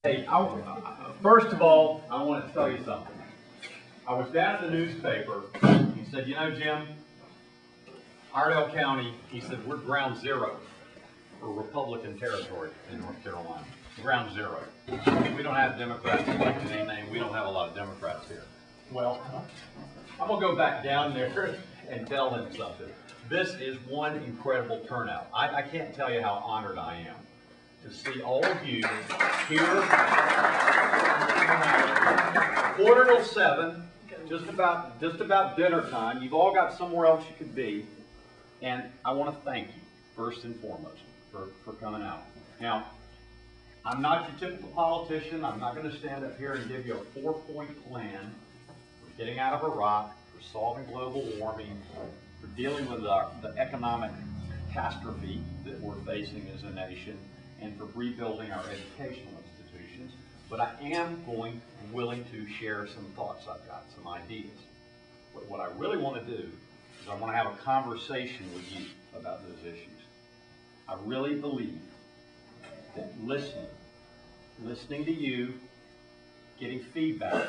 Hey, first of all, I want to tell you something. I was down at the newspaper. He said, you know, Jim, Iredell County, he said, we're ground zero for Republican territory in North Carolina. Ground zero. We don't have Democrats electing anything. We don't have a lot of Democrats here. Well, I'm going to go back down there and tell him something. This is one incredible turnout. I can't tell you how honored I am to see all of you here. 6:45, just about dinner time. You've all got somewhere else you could be, and I want to thank you first and foremost for coming out. Now, I'm not your typical politician. I'm not going to stand up here and give you a 4-point plan for getting out of Iraq, for solving global warming, for dealing with the economic catastrophe that we're facing as a nation, and for rebuilding our educational institutions. But I am willing to share some thoughts I've got, some ideas. But what I really want to do is I want to have a conversation with you about those issues. I really believe that listening to you, getting feedback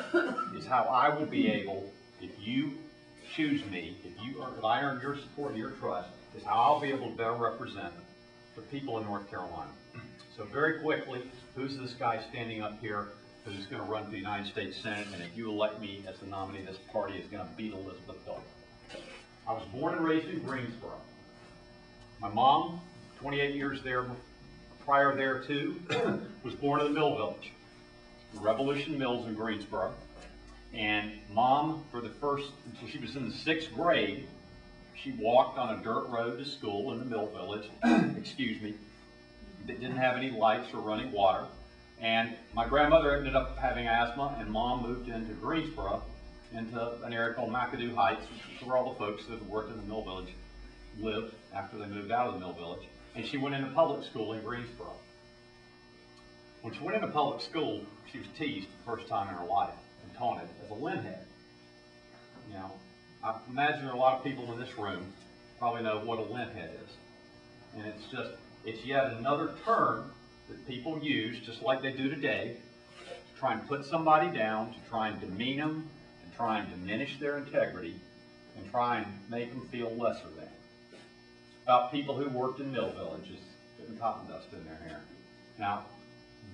is how I will be able, if you choose me, if I earn your support and your trust, is how I'll be able to better represent the people in North Carolina. So very quickly, who's this guy standing up here who's going to run for the United States Senate, and if you elect me as the nominee, this party is going to beat Elizabeth Dole. I was born and raised in Greensboro. My mom, 28 years there, prior thereto, was born in the Mill Village, Revolution Mills in Greensboro. And Mom, until she was in the 6th grade, she walked on a dirt road to school in the Mill Village, excuse me, that didn't have any lights or running water. And my grandmother ended up having asthma, and Mom moved into Greensboro, into an area called McAdoo Heights, which is where all the folks that worked in the Mill Village lived after they moved out of the Mill Village. And she went into public school in Greensboro. When she went into public school, she was teased the first time in her life and taunted as a linhead. You know, I imagine a lot of people in this room probably know what a linhead is. And it's yet another term that people use, just like they do today, to try and put somebody down, to try and demean them, and try and diminish their integrity, and try and make them feel lesser than. About people who worked in mill villages, putting cotton dust in their hair. Now,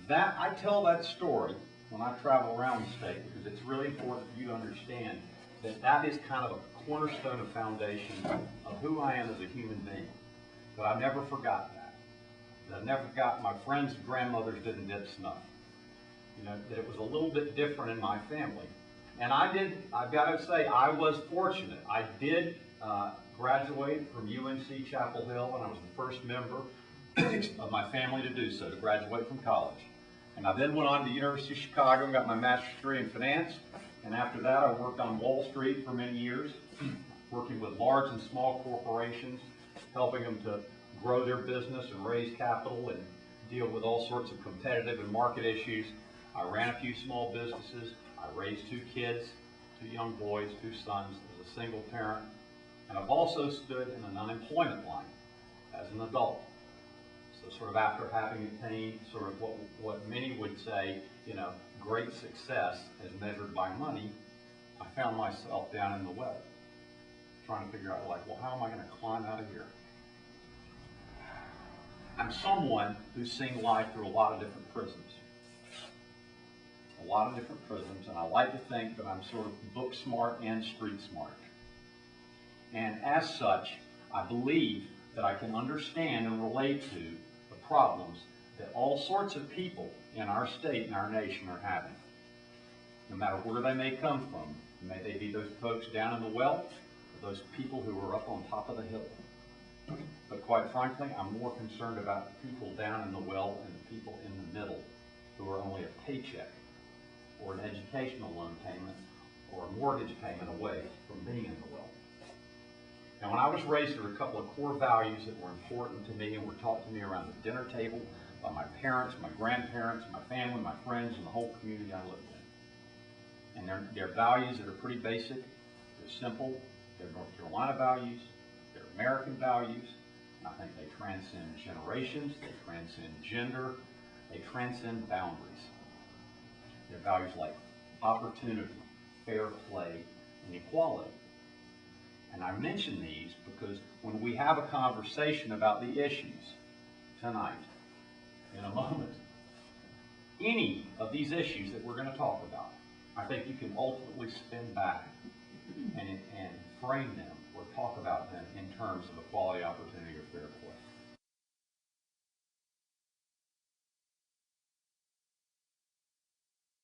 I tell that story when I travel around the state because it's really important for you to understand that is kind of a cornerstone of foundation of who I am as a human being. But I never forgot that. I never forgot my friends' grandmothers didn't dip snuff. You know, that it was a little bit different in my family. And I've got to say, I was fortunate. I did graduate from UNC Chapel Hill, and I was the first member of my family to do so, to graduate from college. And I then went on to the University of Chicago and got my master's degree in finance. And after that, I worked on Wall Street for many years, working with large and small corporations, helping them to grow their business and raise capital and deal with all sorts of competitive and market issues. I ran a few small businesses. I raised 2 kids, 2 young boys, 2 sons as a single parent. And I've also stood in an unemployment line as an adult. So sort of after having attained sort of what many would say, you know, great success as measured by money, I found myself down in the well, trying to figure out, like, well, how am I going to climb out of here? I'm someone who's seen life through a lot of different prisms. A lot of different prisms, and I like to think that I'm sort of book smart and street smart. And as such, I believe that I can understand and relate to the problems that all sorts of people in our state and our nation are having. No matter where they may come from, may they be those folks down in the well, or those people who are up on top of the hill. But quite frankly, I'm more concerned about the people down in the well and the people in the middle who are only a paycheck or an educational loan payment or a mortgage payment away from being in the well. Now, when I was raised, there were a couple of core values that were important to me and were taught to me around the dinner table by my parents, my grandparents, my family, my friends, and the whole community I lived in. And they're values that are pretty basic, they're simple, they're North Carolina values, they're American values, and I think they transcend generations, they transcend gender, they transcend boundaries. They're values like opportunity, fair play, and equality. And I mention these because when we have a conversation about the issues tonight, in a moment, any of these issues that we're going to talk about, I think you can ultimately spin back and frame them or talk about them in terms of equality, opportunity, or fair play.